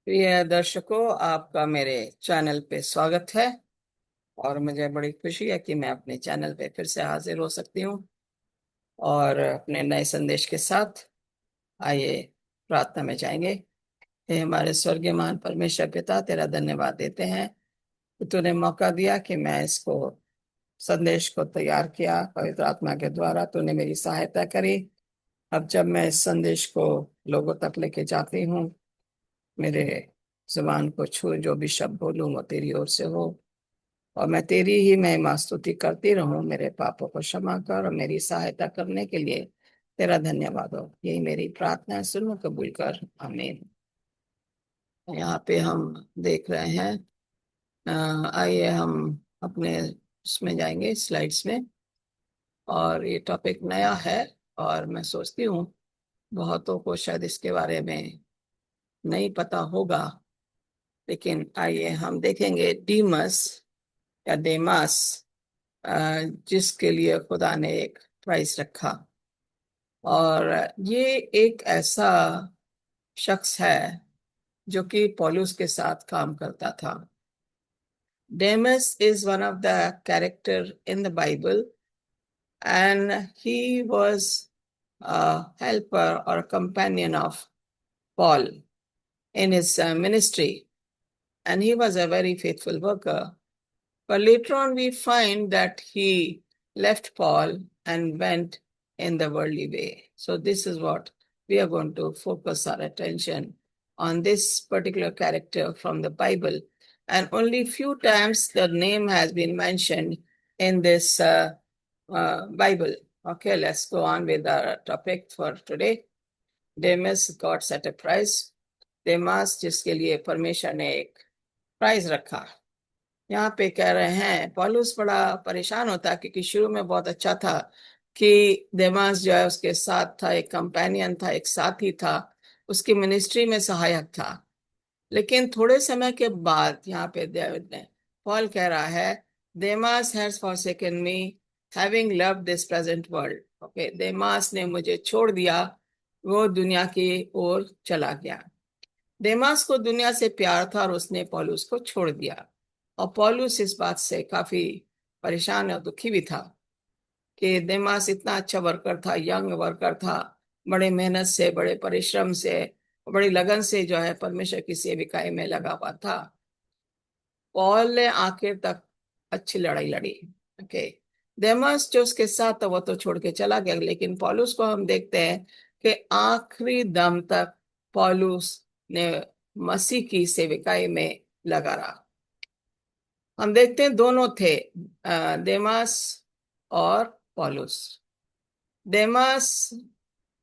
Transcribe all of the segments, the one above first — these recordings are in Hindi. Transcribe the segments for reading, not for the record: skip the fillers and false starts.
प्रिय दर्शकों, आपका मेरे चैनल पे स्वागत है। और मुझे बड़ी खुशी है कि मैं अपने चैनल पे फिर से हाजिर हो सकती हूँ और अपने नए संदेश के साथ। आइए प्रार्थना में जाएंगे। हे हमारे स्वर्गीय महान परमेश्वर पिता, तेरा धन्यवाद देते हैं कि तूने मौका दिया कि मैं इसको संदेश को तैयार किया। पवित्र आत्मा के द्वारा तूने मेरी सहायता करी। अब जब मैं इस संदेश को लोगों तक लेके जाती हूँ, मेरे जुबान को छू जो भी शब्द बोलूं वो तेरी ओर से हो और मैं तेरी ही महिमा स्तुति करती रहूं। मेरे पापों को क्षमा कर और मेरी सहायता करने के लिए तेरा धन्यवाद हो। यही मेरी प्रार्थना है, सुनो कबूल कर, आमीन। यहाँ पे हम देख रहे हैं। आइए हम अपने उसमें जाएंगे, स्लाइड्स में। और ये टॉपिक नया है और मैं सोचती हूँ बहुतों को शायद इसके बारे में नहीं पता होगा। लेकिन आइए हम देखेंगे डीमस या डेमास, जिसके लिए खुदा ने एक प्राइस रखा। और ये एक ऐसा शख्स है जो कि पौलुस के साथ काम करता था। Demas is one of the character in the Bible and he was a helper or a companion of Paul in his ministry, and he was a very faithful worker. But later on, we find that he left Paul and went in the worldly way. So, this is what we are going to focus our attention on, this particular character from the Bible. And only few times the name has been mentioned in this Bible. Okay, let's go on with our topic for today. Demas got set a price. Demas, जिसके लिए परमेश्वर ने एक प्राइज रखा। यहाँ पे कह रहे हैं पौलुस बड़ा परेशान होता क्योंकि शुरू में बहुत अच्छा था कि देमास जो है उसके साथ था, एक कंपेनियन था, एक साथी था, उसकी मिनिस्ट्री में सहायक था। लेकिन थोड़े समय के बाद यहाँ पे डेविड ने पॉल कह रहा है, Demas has forsaken me having loved this present world. Okay, Demas ने मुझे छोड़ दिया, वो दुनिया की ओर चला गया। देमास को दुनिया से प्यार था और उसने पौलुस को छोड़ दिया। और पौलुस इस बात से काफी परेशान और दुखी भी था कि देमास इतना अच्छा वर्कर था, यंग वर्कर था, बड़े मेहनत से, बड़े परिश्रम से, बड़ी लगन से जो है परमेश्वर की सेविकाई में लगा हुआ था। पौल ने आखिर तक अच्छी लड़ाई लड़ी। ओके, देमास जो उसके साथ था वो तो छोड़ के चला गया, लेकिन पौलुस को हम देखते हैं कि आखिरी दम तक पौलुस ने मसीह की सेविकाई में लगा रहा। हम देखते हैं दोनों थे, देमास और पौलुस। देमास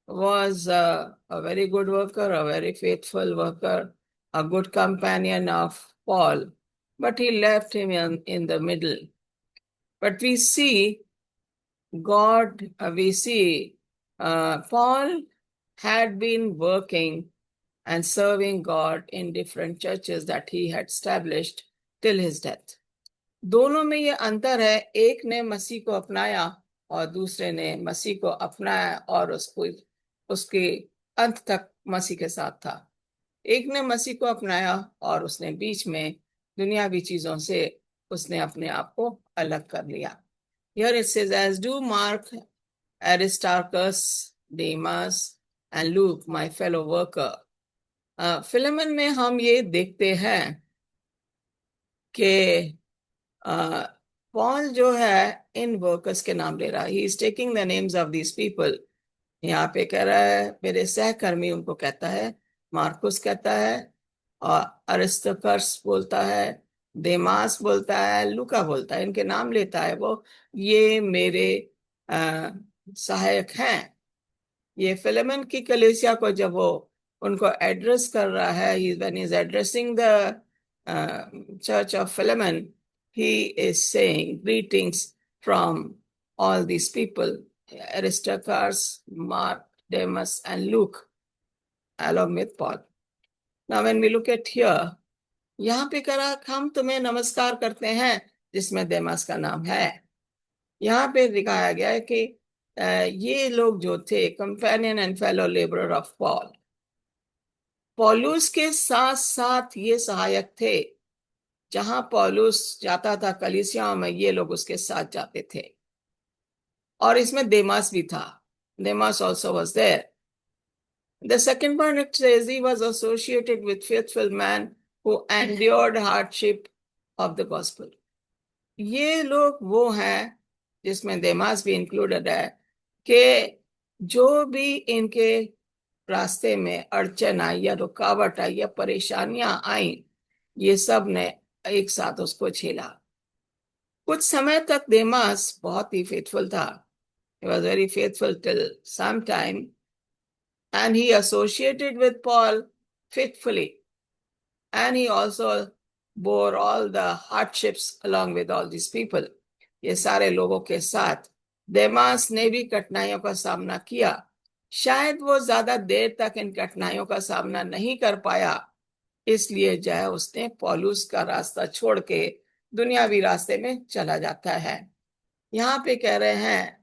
was a very good worker, a very faithful worker, a good companion of Paul, but he left him in the middle. But we see Paul had been working and serving God in different churches that he had established till his death. दोनों में ये अंतर है, एक ने मसीह को अपनाया और दूसरे ने मसीह को अपनाया और उसको उसके अंत तक मसीह के साथ था। एक ने मसीह को अपनाया और उसने बीच में दुनियावी चीजों से उसने अपने आप को अलग कर लिया। Here it says, as do Mark, Aristarchus, Demas and Luke, my fellow worker. Philemon में हम ये देखते हैं कि पॉल जो है इन वर्कर्स के नाम ले रहा है। He is taking the names of these people. यहाँ पे कह रहा है मेरे सहकर्मी, उनको कहता है, मार्कुस कहता है, और अरिस्तर्कस बोलता है, देमास बोलता है, लूका बोलता है, इनके नाम लेता है वो। ये मेरे सहायक हैं। ये फिलेमन की कलीसिया को जब वो उनको एड्रेस कर रहा है, when he is addressing the church of Philemon, he is saying greetings from all these people, Aristarchus, Mark, Demas, and Luke, along with Paul. Now, when we look at here, यहाँ पे करा हम तुम्हें नमस्कार करते हैं, जिसमें देमास का नाम है। यहाँ पे दिखाया गया है कि ये लोग जो थे companion and fellow labourer of Paul. पौलुस के साथ साथ ये सहायक थे। जहां पौलुस जाता था कलीसियाओं में, ये लोग उसके साथ जाते थे। और इसमें देमास भी था। Demas also was there. The second part it says he was associated with faithful man who endured hardship of the gospel. ये लोग वो हैं, जिसमें देमास भी इंक्लूडेड है, कि जो भी इनके रास्ते में अड़चन आई या रुकावट आई या परेशानियां आई, ये सब ने एक साथ उसको झेला। कुछ समय तक देमास बहुत ही फेथफुल था। He was very faithful till some time, and he associated with Paul faithfully, and he also bore all the hardships along with all these people. ये सारे लोगों के साथ देमास ने भी कठिनाइयों का सामना किया। शायद वो ज्यादा देर तक इन कठिनाइयों का सामना नहीं कर पाया, इसलिए जो है उसने पौलुस का रास्ता छोड़ के दुनियावी रास्ते में चला जाता है। यहाँ पे कह रहे हैं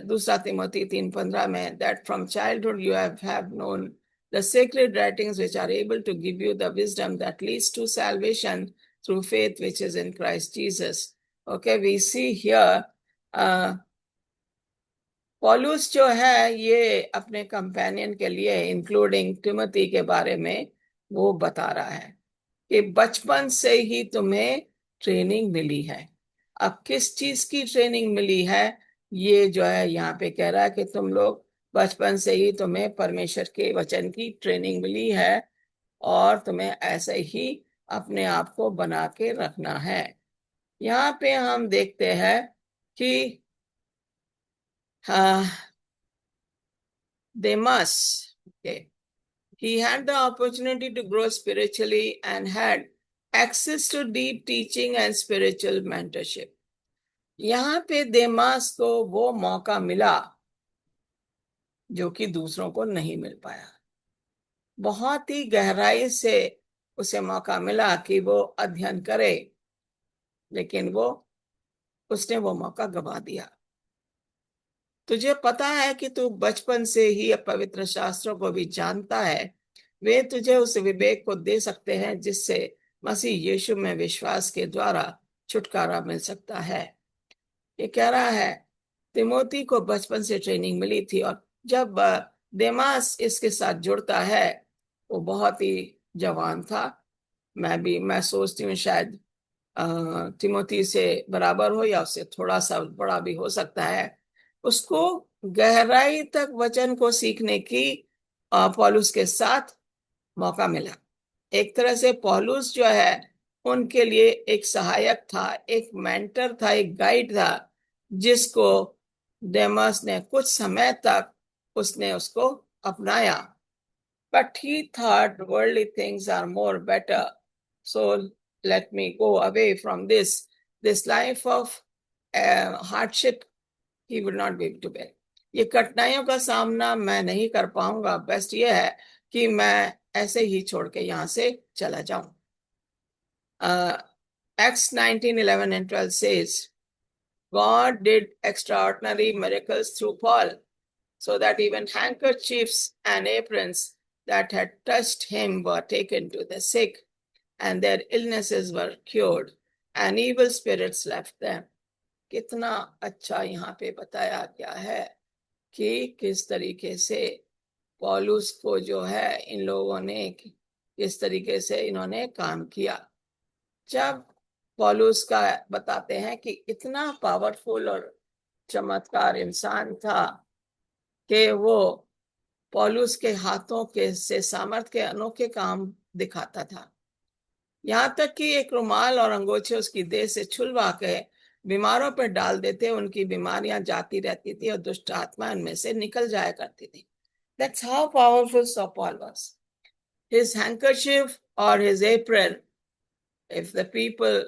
दूसरा तिमोथी 3:15 में, that from childhood you have known the sacred writings which are able to give you the wisdom that leads to salvation through faith which is in Christ Jesus. Okay, we see here पौलुस जो है ये अपने कंपेनियन के लिए, इंक्लूडिंग टिमोथी के बारे में वो बता रहा है कि बचपन से ही तुम्हें ट्रेनिंग मिली है। अब किस चीज की ट्रेनिंग मिली है, ये जो है यहाँ पे कह रहा है कि तुम लोग बचपन से ही तुम्हें परमेश्वर के वचन की ट्रेनिंग मिली है, और तुम्हें ऐसे ही अपने आप को बना के रखना है। यहाँ पे हम देखते हैं कि Demas, okay, he had the opportunity to grow spiritually and had access to deep teaching and spiritual mentorship. यहाँ पे देमास को वो मौका मिला जो कि दूसरों को नहीं मिल पाया। बहुत ही गहराई से उसे मौका मिला कि वो अध्ययन करे, लेकिन उसने वो मौका गवा दिया। तुझे पता है कि तू बचपन से ही पवित्र शास्त्रों को भी जानता है, वे तुझे उस विवेक को दे सकते हैं जिससे मसीह यीशु में विश्वास के द्वारा छुटकारा मिल सकता है। ये कह रहा है तिमोथी को बचपन से ट्रेनिंग मिली थी, और जब देमास इसके साथ जुड़ता है, वो बहुत ही जवान था। मैं सोचती हूँ शायद तिमोथी से बराबर हो या उससे थोड़ा सा बड़ा भी हो सकता है। उसको गहराई तक वचन को सीखने की पौलुस के साथ मौका मिला। एक तरह से पौलुस जो है उनके लिए एक सहायक था, एक मेंटर था, एक गाइड था, जिसको डेमस ने कुछ समय तक उसने उसको अपनाया। But he thought worldly things are more better, so let me go away from this life of hardship he would not be able to bear. ये कठिनाइयों का सामना मैं नहीं कर पाऊंगा, बेस्ट ये है कि मैं ऐसे ही छोड़ के यहाँ से चला जाऊं। Acts 19:11 and 12 says, God did extraordinary miracles through Paul, so that even handkerchiefs and aprons that had touched him were taken to the sick, and their illnesses were cured, and evil spirits left them. कितना अच्छा यहाँ पे बताया गया है कि किस तरीके से पौलुस को जो है इन लोगों ने किस तरीके से इन्होंने काम किया। जब पौलुस का बताते हैं कि इतना पावरफुल और चमत्कार इंसान था कि वो पौलुस के हाथों के से सामर्थ के अनोखे काम दिखाता था। यहाँ तक कि एक रुमाल और अंगोछे उसकी देह से छुलवा के बीमारों पर डाल देते, उनकी बीमारियां जाती रहती थी और दुष्ट आत्मा उनमें से निकल जाया करती थी। That's how powerful Saul Paul was. His handkerchief or his apron, if the people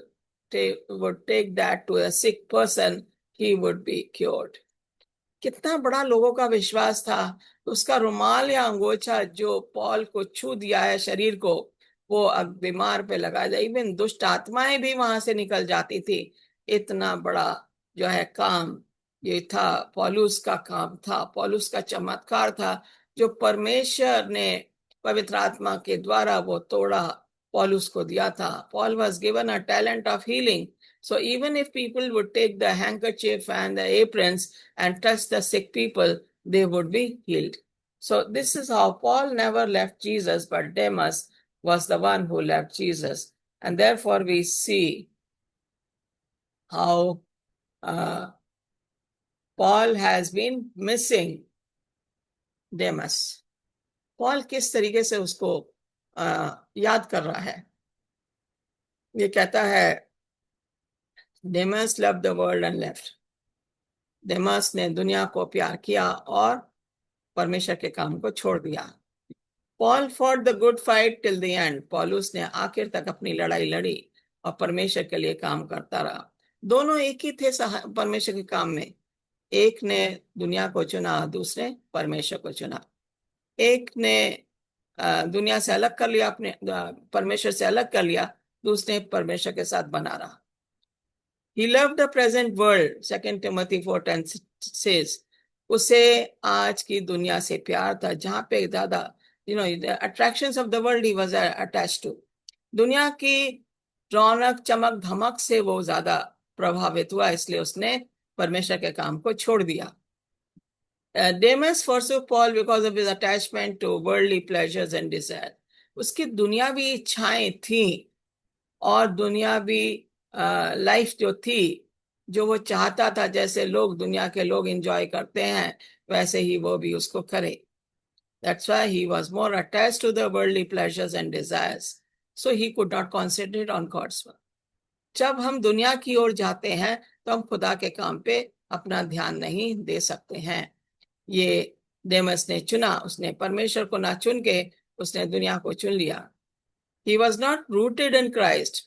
would take that to a sick person, he would be cured. कितना बड़ा लोगों का विश्वास था। उसका रुमाल या अंगोछा जो पॉल को छू दिया है शरीर को, वो अब बीमार पे लगा जाए, इवन दुष्ट आत्माएं भी वहां से निकल जाती थी। इतना बड़ा जो है काम ये था, पौलुस का काम था, पौलुस का चमत्कार था, जो परमेश्वर ने पवित्र आत्मा के द्वारा वो तोड़ा पौलुस को दिया था. Paul was given a talent of healing. So even if people would take the handkerchief and the aprons and touch the sick people, they would be healed. So this is how Paul never left Jesus, but Demas was the one who left Jesus. And therefore we see how Paul has been missing Demas. Paul किस तरीके से उसको याद कर रहा है. ये कहता है Demas loved the world and left. DEMAs ने दुनिया को प्यार किया और परमेश्वर के काम को छोड़ दिया. Paul fought the good fight till the end. पौलुस ने आखिर तक अपनी लड़ाई लड़ी और परमेश्वर के लिए काम करता रहा. दोनों एक ही थे परमेश्वर के काम में. एक ने दुनिया को चुना, दूसरे परमेश्वर को चुना. एक ने दुनिया से अलग कर लिया, अपने परमेश्वर से अलग कर लिया, दूसरे परमेश्वर के साथ बना रहा. He loved the present world. 2 Timothy 4:10 says, उसे आज की दुनिया से प्यार था, जहां पे ज्यादा the attractions of the world he was attached to. दुनिया की रौनक चमक धमक से वो ज्यादा प्रभावित हुआ, इसलिए उसने परमेश्वर के काम को छोड़ दिया. Demas forsook Paul because of his attachment to worldly pleasures and desire. उसकी दुनियावी इच्छाएं थी और दुनियावी लाइफ जो थी, जो वो चाहता था, जैसे लोग दुनिया के लोग एंजॉय करते हैं, वैसे ही वो भी उसको करे. That's why he was more attached to the worldly pleasures and desires. So he could not concentrate on God's work. जब हम दुनिया की ओर जाते हैं तो हम खुदा के काम पे अपना ध्यान नहीं दे सकते हैं. ये डेमस ने चुना, उसने परमेश्वर को ना चुन के उसने दुनिया को चुन लिया. He was not rooted in Christ.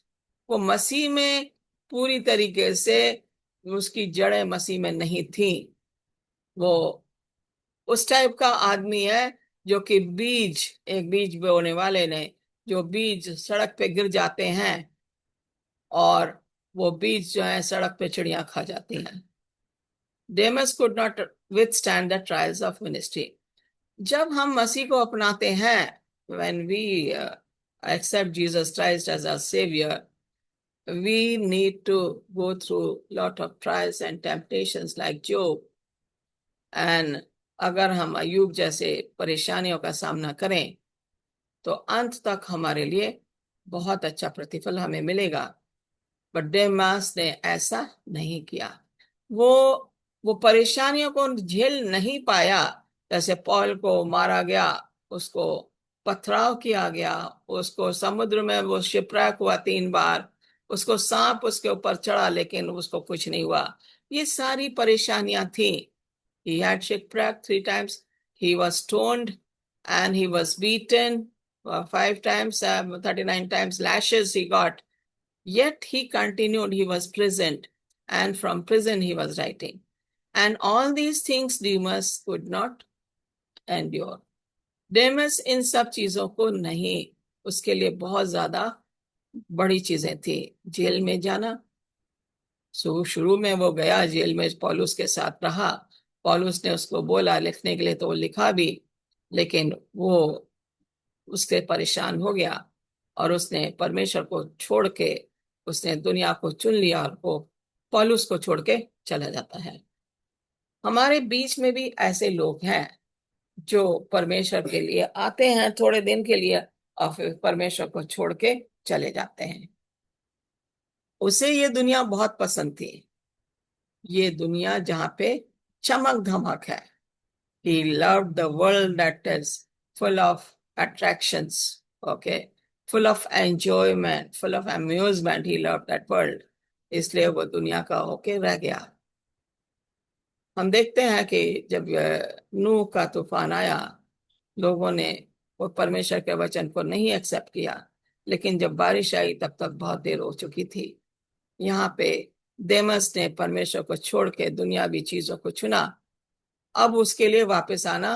वो मसीह में पूरी तरीके से, उसकी जड़ें मसीह में नहीं थी. वो उस टाइप का आदमी है जो कि एक बीज बोने वाले ने, जो बीज सड़क पे गिर जाते हैं और वो बीज जो है सड़क पे चिड़िया खा जाती हैं. Demas could not withstand the trials of ministry. जब हम मसीह को अपनाते हैं, when we accept Jesus Christ as our Savior, we need to go through lot of trials and temptations like Job. And अगर हम अय्यूब जैसे परेशानियों का सामना करें तो अंत तक हमारे लिए बहुत अच्छा प्रतिफल हमें मिलेगा. बट डेमास ने ऐसा नहीं किया. वो परेशानियों को झेल नहीं पाया. जैसे पॉल को मारा गया, उसको पथराव किया गया, उसको समुद्र में वो शिपरैक हुआ 3 बार, उसको सांप उसके ऊपर चढ़ा लेकिन उसको कुछ नहीं हुआ. ये सारी परेशानियां थी. He had shipwrecked 3 times. He was stoned and he was beaten 5 times, 39 times lashes he got. Yet he continued, he was prisoned, and from prison he was writing. And all these things Demas could not endure. Demas इन सब चीजों को नहीं, उसके लिए बहुत ज्यादा बड़ी चीजें थी. जेल में जाना. शुरू में वो गया जेल में, पौलुस के साथ रहा. पौलुस ने उसको बोला लिखने के लिए तो वो लिखा भी, लेकिन वो उससे परेशान हो गया और उसने परमेश्वर को छोड़ के उसने दुनिया को चुन लिया और वो पौलुस को छोड़ के चला जाता है. हमारे बीच में भी ऐसे लोग हैं जो परमेश्वर के लिए आते हैं थोड़े दिन के लिए और फिर परमेश्वर को छोड़ के चले जाते हैं. उसे ये दुनिया बहुत पसंद थी. ये दुनिया जहां पे चमक धमक है. He loved the world that is full of attractions, okay, full of enjoyment, full of amusement. He loved that world. इसलिए वो दुनिया का होके रह गया. हम देखते हैं कि जब नूह का तूफान आया, लोगों ने वो परमेश्वर के वचन को नहीं एक्सेप्ट किया, लेकिन जब बारिश आई तब तक बहुत देर हो चुकी थी. यहाँ पे देमस ने परमेश्वर को छोड़ के दुनियावी चीजों को चुना. अब उसके लिए वापस आना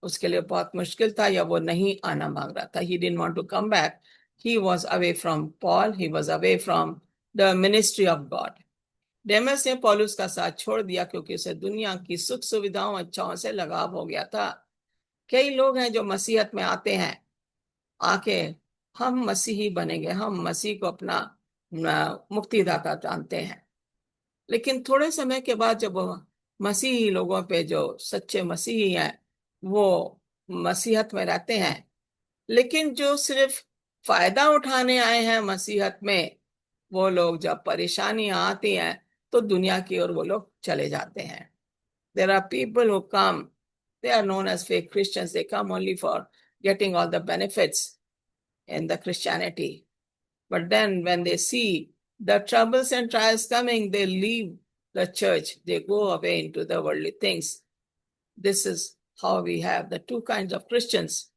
उसके लिए बहुत मुश्किल था, या वो नहीं आना मांग रहा था. He didn't want to come back. He was away from Paul. He was away from the ministry of God. डेमस ने पौलुस का साथ छोड़ दिया क्योंकि उसे दुनिया की सुख सुविधाओं अच्छाओं से लगाव हो गया था. कई लोग हैं जो मसीहत में आते हैं आके हम मसीही बनेंगे, हम मसीह को अपना मुक्तिदाता जानते हैं। लेकिन थोड़े समय के बाद जब वो मसीही लोगों पे, जो सच्चे मसीही हैं, वो मसीहत में रहते हैं, लेकिन जो सिर्फ फायदा उठाने आए हैं मसीहत में, वो लोग जब परेशानियां आती हैं तो दुनिया की ओर वो लोग चले जाते हैं। There are people who come, they are known as fake Christians, they come only for getting all the benefits in the Christianity. But then when they see the troubles and trials coming, they leave the church, they go away into the worldly things. This is how we have the two kinds of Christians.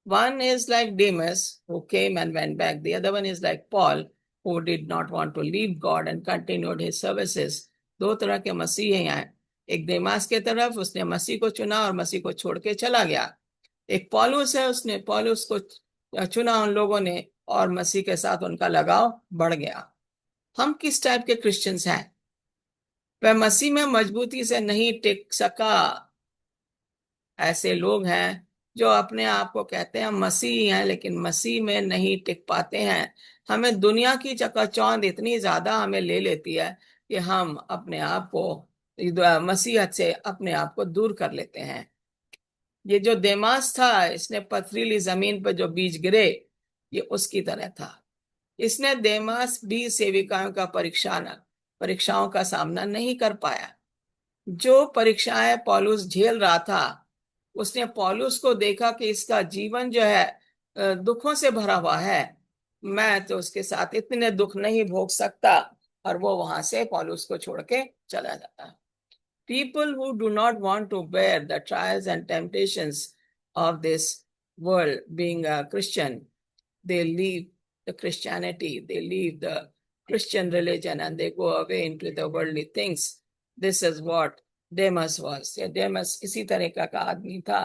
One is like Demas, who came and went back. The other one is like Paul, who did not want to leave God and continued his services. दो तरह के मसीह हैं। एक देमास के तरफ, उसने मसीह को चुना और मसीह को छोड़ के चला गया। एक पौलुस है, उसने पौलुस को चुना उन लोगों ने, और मसीह के साथ उनका लगाव बढ़ गया। हम किस टाइप के क्रिश्चियंस हैं? वह मसीह में मजबूती से नहीं टिक सका, ऐसे लोग हैं जो अपने आप को कहते हैं मसीह हैं, लेकिन मसीह में नहीं टिक पाते हैं। हमें दुनिया की चकाचौंध इतनी ज्यादा हमें ले लेती है कि हम अपने आप को मसीहत से अपने आप को दूर कर लेते हैं। ये जो देमास था, इसने पथरीली जमीन पर जो बीज गिरे, ये उसकी तरह था। इसने देमास भी सेविकाओं का परीक्षाओं का सामना नहीं कर पाया। जो परीक्षाएं पौलुस झेल रहा था, उसने पौलुस को देखा कि इसका जीवन जो है दुखों से भरा हुआ है, मैं तो उसके साथ इतने दुख नहीं भोग सकता, और वो वहां से पौलुस को छोड़ के चला जाता। People who do not want to bear the trials and temptations of this world, being a Christian, they leave the Christianity, they leave the Christian religion, and they go away into the worldly things. This is what डेमस was. डेमस इसी तरह का आदमी था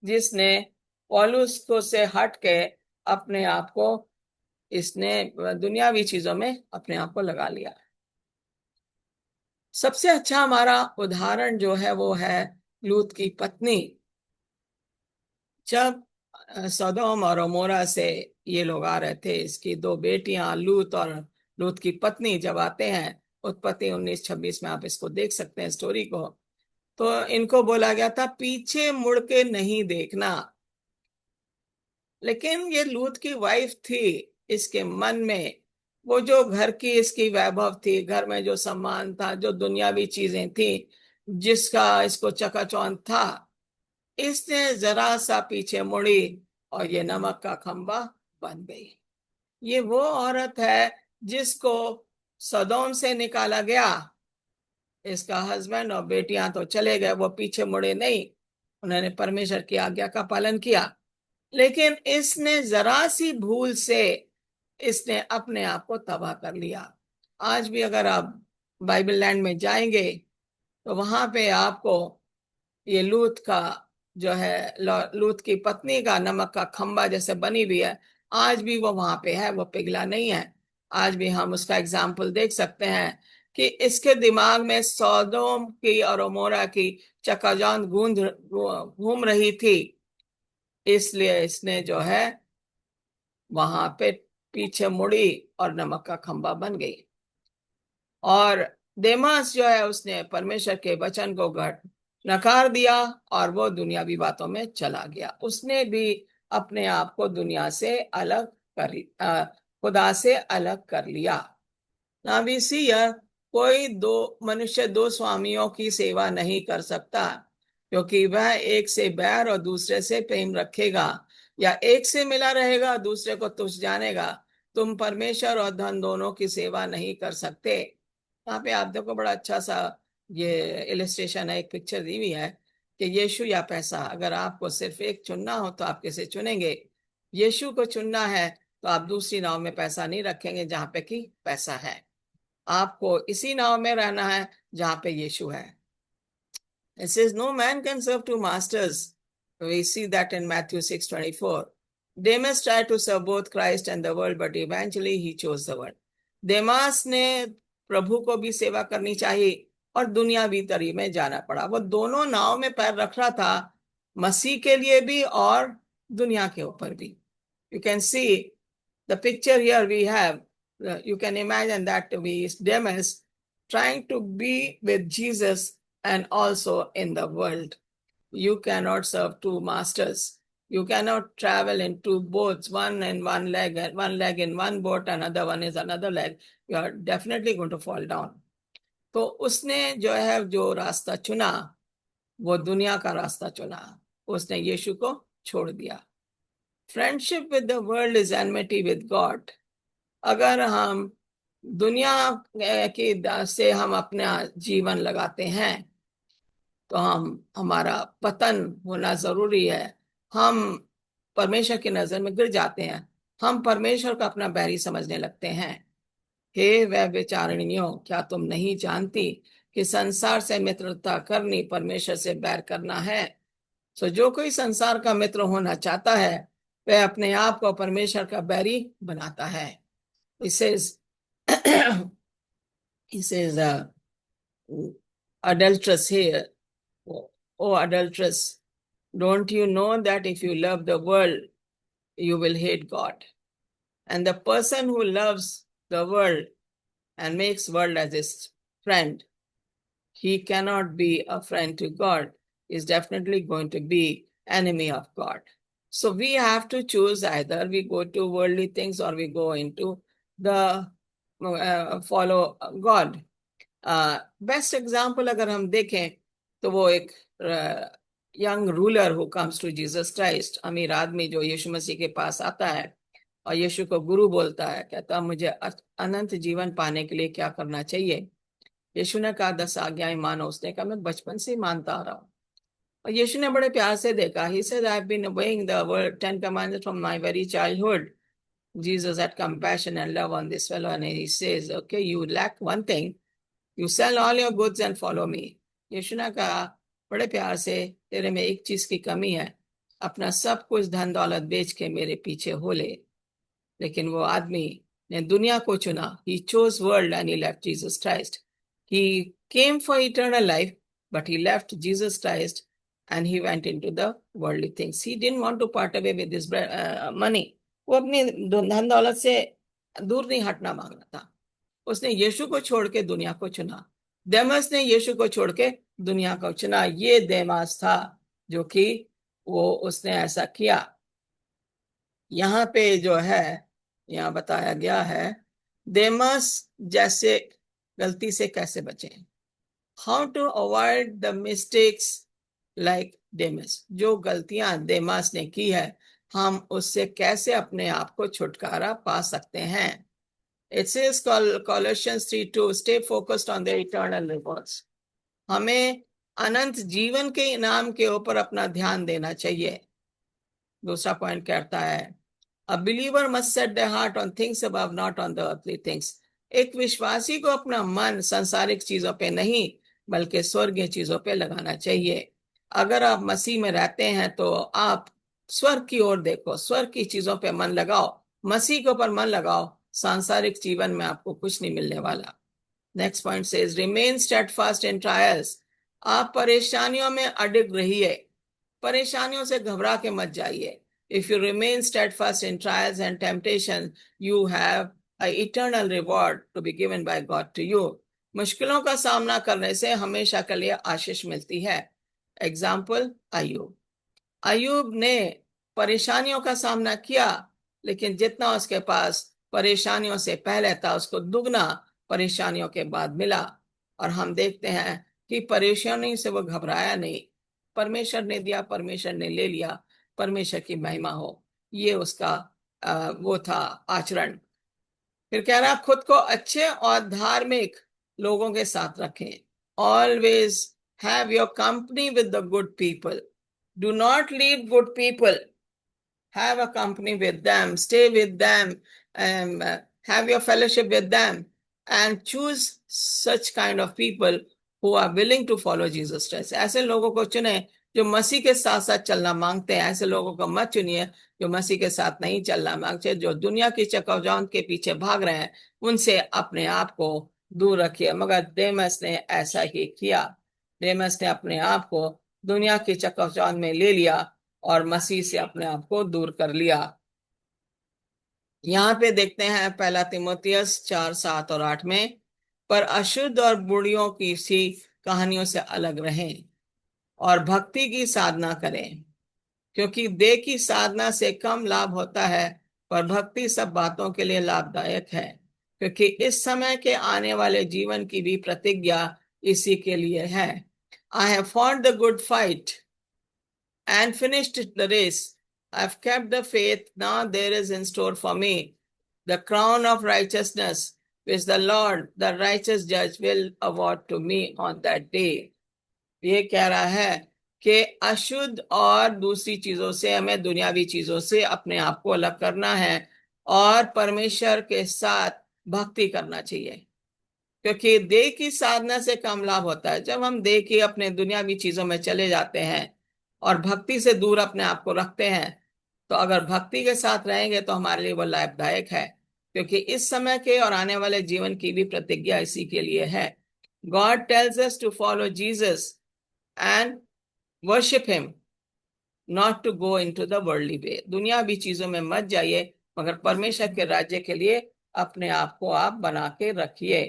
जिसने पौलुस को से हट के अपने आप को, इसने दुनियावी चीजों में अपने आप को लगा लिया। सबसे अच्छा हमारा उदाहरण जो है वो है लूत की पत्नी। जब सदोम और अमोरा से ये लोग आ रहे थे, इसकी दो बेटियां लूत और लूत की पत्नी जब आते हैं, उत्पत्ति 19-26 में आप इसको देख सकते हैं स्टोरी को, तो इनको बोला गया था पीछे मुड़ के नहीं देखना। लेकिन ये लूत की वाइफ थी, इसके मन में वो जो घर की इसकी वैभव थी, घर में जो सम्मान था, जो दुनियावी चीजें थी, जिसका इसको चकाचौंध था, इसने जरा सा पीछे मुड़ी और ये नमक का खंबा बन गई। ये वो औरत है जिसको सदोम से निकाला गया। इसका हस्बैंड और बेटियां तो चले गए, वो पीछे मुड़े नहीं, उन्होंने परमेश्वर की आज्ञा का पालन किया। लेकिन इसने जरा सी भूल से इसने अपने आप को तबाह कर लिया। आज भी अगर आप बाइबल लैंड में जाएंगे तो वहां पे आपको ये लूत का जो है, लूत की पत्नी का नमक का खंबा जैसे बनी हुई है, आज भी वो वहां पे है, वो पिघला नहीं है। आज भी हम उसका एग्जाम्पल देख सकते हैं कि इसके दिमाग में सौदोम की और अमोरा की चकाचौंध गूंज घूम रही थी, इसलिए इसने जो है वहां पे पीछे मुड़ी और नमक का खंबा बन गई। और देमास जो है, उसने परमेश्वर के वचन को नकार दिया और वो दुनियावी बातों में चला गया। उसने भी अपने आप को दुनिया से अलग खुदा से अलग कर लिया। ना भी सी कोई दो मनुष्य दो स्वामियों की सेवा नहीं कर सकता, क्योंकि वह एक से बैर और दूसरे से प्रेम रखेगा, या एक से मिला रहेगा दूसरे को तुच्छ जानेगा। तुम परमेश्वर और धन दोनों की सेवा नहीं कर सकते। यहाँ पे आप देखो, बड़ा अच्छा सा ये इलिस्ट्रेशन है, एक पिक्चर दी हुई है कि यीशु या पैसा। अगर आपको सिर्फ एक चुनना हो तो आप किसे चुनेंगे? यीशु को चुनना है तो आप दूसरी नाव में पैसा नहीं रखेंगे जहां पे कि पैसा है। आपको इसी नाव में रहना है जहां पे यीशु है। It says no man can serve two masters. We see that in Matthew 6:24. Demas tried to serve both Christ and the world, but eventually he chose the world. देमास ने प्रभु को भी सेवा करनी चाहिए और दुनियावी तरी में जाना पड़ा। वो दोनों नाव में पैर रख रहा था, मसीह के लिए भी और दुनिया के ऊपर भी। You can see the picture here we have. You can imagine that to be Demas trying to be with Jesus and also in the world. You cannot serve two masters. You cannot travel in two boats, one in one leg in one boat, another one is another leg. You are definitely going to fall down. तो उसने जो है जो रास्ता चुना वो दुनिया का रास्ता चुना, उसने यीशु को छोड़ दिया। Friendship with the world is enmity with God. अगर हम दुनिया की से हम अपना जीवन लगाते हैं तो हमारा पतन होना जरूरी है। हम परमेश्वर की नजर में गिर जाते हैं, हम परमेश्वर को अपना बैरी समझने लगते हैं। हे वह विचारणियों, क्या तुम नहीं जानती कि संसार से मित्रता करनी परमेश्वर से बैर करना है। सो जो कोई संसार का मित्र होना चाहता है वह अपने आप को परमेश्वर का बैरी बनाता है। इसे adulteress here. Oh, adulteress, don't you know that if you love the world, you will hate God? And the person who loves the world and makes world as his friend, he cannot be a friend to God. Is definitely going to be enemy of God. So we have to choose, either we go to worldly things or we go into the follow God. Best example अगर हम देखें तो वो एक young ruler who comes to Jesus Christ, अमीर आदमी जो यीशु मसीह के पास आता है और यीशु को गुरु बोलता है, कहता मुझे अनंत जीवन पाने के लिए क्या करना चाहिए। यीशु ने कहा 10 आज्ञाएं मानो। उसने कहा मैं बचपन से ही मानता आ रहा हूँ। और यीशु ने बड़े प्यार से देखा। He said I have been obeying the word 10 commands from my very childhood. Jesus had compassion and love on this fellow and he says, okay, you lack one thing. You sell all your goods and follow me. यीशु ने कहा बड़े प्यार से, तेरे में एक चीज की कमी है, अपना सब कुछ धन दौलत बेच के मेरे पीछे हो ले। लेकिन वो आदमी ने दुनिया को चुना। He chose world and he left Jesus Christ. He came for eternal life, but he left Jesus Christ and he went into the worldly things. He didn't want to part away with his money. वो अपनी धन दौलत से दूर नहीं हटना मांग रहा था। उसने यीशु को छोड़ के दुनिया को चुना। देमास ने यीशु को छोड़ के दुनिया को चुना। ये देमास था जो कि वो उसने ऐसा किया। यहाँ पे जो है यहाँ बताया गया है देमास जैसे गलती से कैसे बचें, how to avoid the mistakes like Demas. जो गलतियां देमास ने की है हम उससे कैसे अपने आप को छुटकारा पा सकते हैं। It says Colossians 3:2, stay focused on the eternal rewards. हमें अनंत जीवन के इनाम के ऊपर अपना ध्यान देना चाहिए। दूसरा पॉइंट कहता है A believer must set their heart on things above, not on the earthly things. एक विश्वासी को अपना मन सांसारिक चीजों पे नहीं बल्कि स्वर्गीय चीजों पे लगाना चाहिए। अगर आप मसीह में रहते हैं तो आप स्वर्ग की ओर देखो, स्वर्ग की चीजों पे मन लगाओ, मसीह के ऊपर मन लगाओ। सांसारिक जीवन में आपको कुछ नहीं मिलने वाला। Next point says remain steadfast in trials. आप परेशानियों में अडिग रहिए, परेशानियों से घबरा के मत जाइए। If you remain steadfast in trials and temptation, you have an eternal reward to be given by God to you. मुश्किलों का सामना करने से हमेशा के लिए आशीष मिलती है। एग्जाम्पल अय्यूब। अय्यूब ने परेशानियों का सामना किया, लेकिन जितना उसके पास परेशानियों से पहले था उसको दुगना परेशानियों के बाद मिला। और हम देखते हैं कि परेशानी से वो घबराया नहीं। परमेश्वर ने दिया, परमेश्वर ने ले लिया, परमेश्वर की महिमा हो। ये उसका वो था आचरण। फिर कह रहा खुद को अच्छे और धार्मिक लोगों के साथ रखें। Always have your company with the good people. Do not leave good people. Have a company with them, stay with them, have your fellowship with them, and choose such kind of people who are willing to follow Jesus Christ. ऐसे लोगों को चुने जो मसीह के साथ साथ चलना मांगते हैं। ऐसे लोगों को मत चुनिए जो मसीह के साथ नहीं चलना मांगते, जो दुनिया की चकाचौंध के पीछे भाग रहे हैं। उनसे अपने आप को दूर रखिए। मगर देमास ने ऐसा ही किया। देमास ने अपने आप को दुनिया की चकाचौंध में ले लिया और मसीह से अपने आप को दूर कर लिया। यहाँ पे देखते हैं पहला तिमोथियस 4, 7 और 8 में, पर अशुद्ध और बुढ़ियों की सी कहानियों से अलग रहें और भक्ति की साधना करें, क्योंकि देह की साधना से कम लाभ होता है, पर भक्ति सब बातों के लिए लाभदायक है, क्योंकि इस समय के आने वाले जीवन की भी प्रतिज्ञा इसी के लिए है। I have fond the good fight and finished the race. I've kept the faith. Now there is in store for me the crown of righteousness, which the Lord, the righteous judge, will award to me on that day. ये कह रहा है कि अशुद्ध और दूसरी चीजों से, हमें दुनियावी चीजों से अपने आप को अलग करना है और परमेश्वर के साथ भक्ति करना चाहिए, क्योंकि देह की साधना से कम लाभ होता है। जब हम देह की अपने दुनियावी चीजों में चले जाते हैं और भक्ति से दूर अपने आप को रखते हैं, तो अगर भक्ति के साथ रहेंगे तो हमारे लिए वो लाभदायक है, क्योंकि इस समय के और आने वाले जीवन की भी प्रतिज्ञा इसी के लिए है। God tells us to follow Jesus and worship him, not to go into the worldly way. दुनियावी चीजों में मत जाइए, मगर परमेश्वर के राज्य के लिए अपने आप को आप बना के रखिए।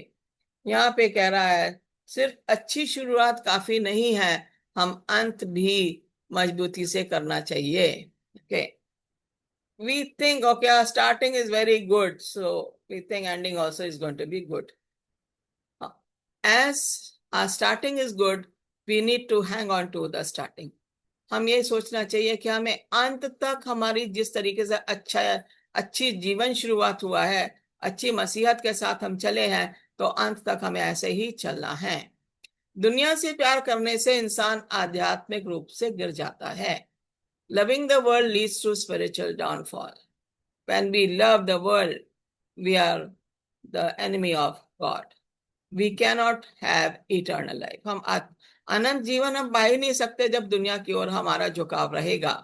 यहाँ पे कह रहा है सिर्फ अच्छी शुरुआत काफी नहीं है, हम अंत भी मजबूती से करना चाहिए। Okay, we think okay our starting is very good, so we think ending also is going to be good. As our starting is good, we need to hang on to the starting. हम ये सोचना चाहिए कि हमें अंत तक हमारी जिस तरीके से अच्छी जीवन शुरुआत हुआ है, अच्छी मसीहत के साथ हम चले हैं, तो अंत तक हमें ऐसे ही चलना है। दुनिया से प्यार करने से इंसान आध्यात्मिक रूप से गिर जाता है। Loving the world leads to spiritual downfall. When we love the world, we are the enemy of God. We cannot have eternal life. हम अनंत जीवन हम पा ही नहीं सकते जब दुनिया की ओर हमारा झुकाव रहेगा।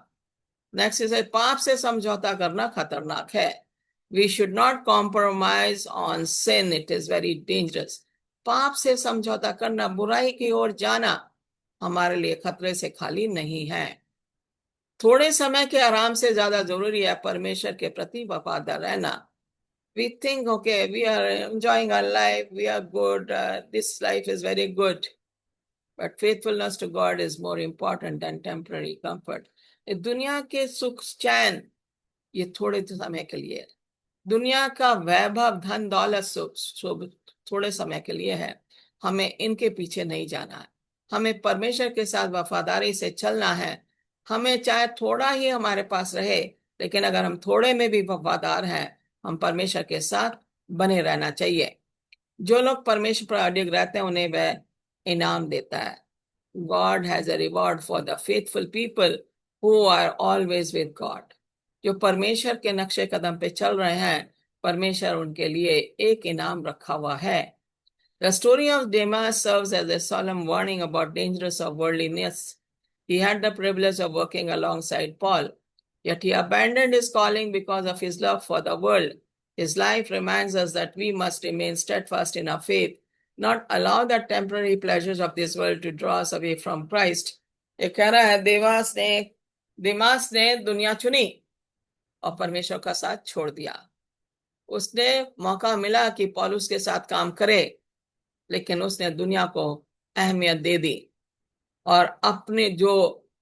नेक्स्ट इज पाप से समझौता करना खतरनाक है। We should not compromise on sin, it is very dangerous. पाप से समझौता करना, बुराई की ओर जाना हमारे लिए खतरे से खाली नहीं है। थोड़े समय के आराम से ज्यादा जरूरी है परमेश्वर के प्रति वफादार रहना। We think, okay, we are enjoying our life, we are good, this life is very good, but faithfulness to God is more important than temporary comfort. दुनिया के सुख चैन ये थोड़े समय के लिए, दुनिया का वैभव धन दौलत थोड़े समय के लिए है। हमें इनके पीछे नहीं जाना है, हमें परमेश्वर के साथ वफादारी से चलना है। हमें चाहे थोड़ा ही हमारे पास रहे, लेकिन अगर हम थोड़े में भी वफादार हैं, हम परमेश्वर के साथ बने रहना चाहिए। जो लोग परमेश्वर पर अडिग रहते हैं उन्हें वह इनाम देता है। God has a reward for the faithful people who are always with God. जो परमेश्वर के नक्शे कदम पे चल रहे हैं, परमेश्वर उनके लिए एक इनाम रखा हुआ है। The story of Demas serves as a solemn warning about dangers of worldliness. He had the privilege of working alongside Paul, yet he abandoned his calling because of his love for the world. His life reminds us that we must remain steadfast in our faith, not allow the temporary pleasures of this world to draw us away from Christ. ये कह रहा है दिमास ने दुनिया चुनी और परमेश्वर का साथ छोड़ दिया। उसने मौका मिला कि पौलुस के साथ काम करे, लेकिन उसने दुनिया को अहमियत दे दी और अपने जो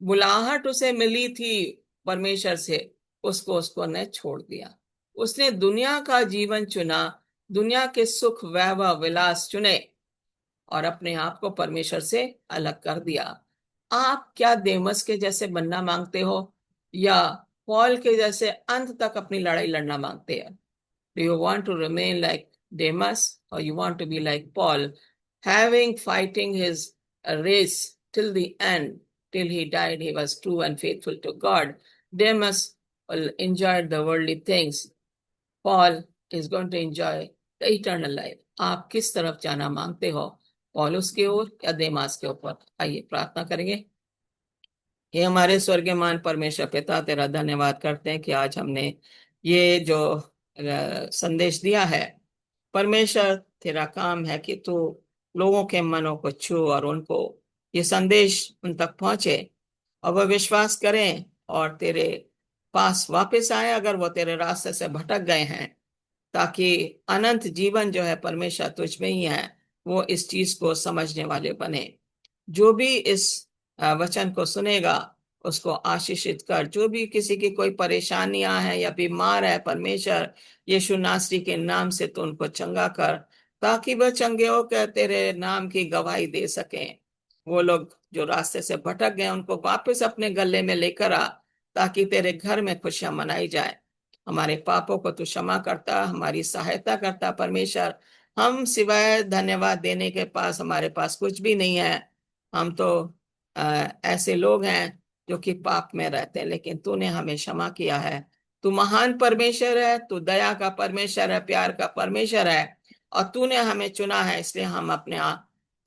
बुलाहट उसे मिली थी परमेश्वर से, उसको ने छोड़ दिया। उसने दुनिया का जीवन चुना, दुनिया के सुख वैभव विलास चुने और अपने आप को परमेश्वर से अलग कर दिया। आप क्या देमस के जैसे बनना मांगते हो या पॉल के जैसे अंत तक अपनी लड़ाई लड़ना मांगते हैं? Do you want to remain like Demas or you want to be like Paul, having fighting his race till the end, till he died, he was true and faithful to God. Demas enjoyed the worldly things. Paul is going to enjoy the eternal life. आप किस तरफ जाना मांगते हो, पौलुस की ओर या देमास के ऊपर? आइए प्रार्थना करेंगे। ये हमारे स्वर्गीय मान परमेश्वर पिता, तेरा धन्यवाद करते हैं कि आज हमने ये जो संदेश दिया है। परमेश्वर, तेरा काम है कि तू लोगों के मनों को छू और उनको ये संदेश उन तक पहुंचे और वह विश्वास करें और तेरे पास वापस आए अगर वो तेरे रास्ते से भटक गए हैं, ताकि अनंत जीवन जो है परमेश्वर तुझ में ही है, वो इस चीज को समझने वाले बने। जो भी इस वचन को सुनेगा उसको आशीषित कर। जो भी किसी की कोई परेशानियां हैं या बीमार है, परमेश्वर यीशु नासरी के नाम से तू उनको चंगा कर, ताकि वह चंगे होकर तेरे नाम की गवाही दे सकें। वो लोग जो रास्ते से भटक गए उनको वापस अपने गले में लेकर आ, ताकि तेरे घर में खुशियां मनाई जाए। हमारे पापों को तू क्षमा करता, हमारी सहायता करता परमेश्वर। हम सिवाय धन्यवाद देने के पास हमारे पास कुछ भी नहीं है। हम तो ऐसे लोग हैं जो कि पाप में रहते हैं, लेकिन तूने हमें क्षमा किया है। तू महान परमेश्वर है, तू दया का परमेश्वर है, प्यार का परमेश्वर है, और तूने हमें चुना है, इसलिए हम अपने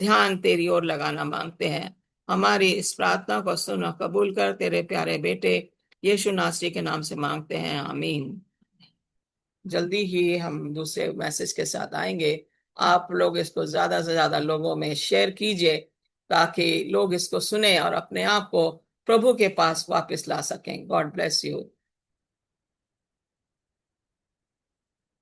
ध्यान तेरी ओर लगाना मांगते हैं। हमारी इस प्रार्थना को सुन और कबूल कर, तेरे प्यारे बेटे यीशु नासरी के नाम से मांगते हैं, आमीन। जल्दी ही हम दूसरे मैसेज के साथ आएंगे। आप लोग इसको ज्यादा से ज्यादा लोगों में शेयर कीजिए, ताकि लोग इसको सुने और अपने आप को प्रभु के पास वापस ला सकें। God bless you.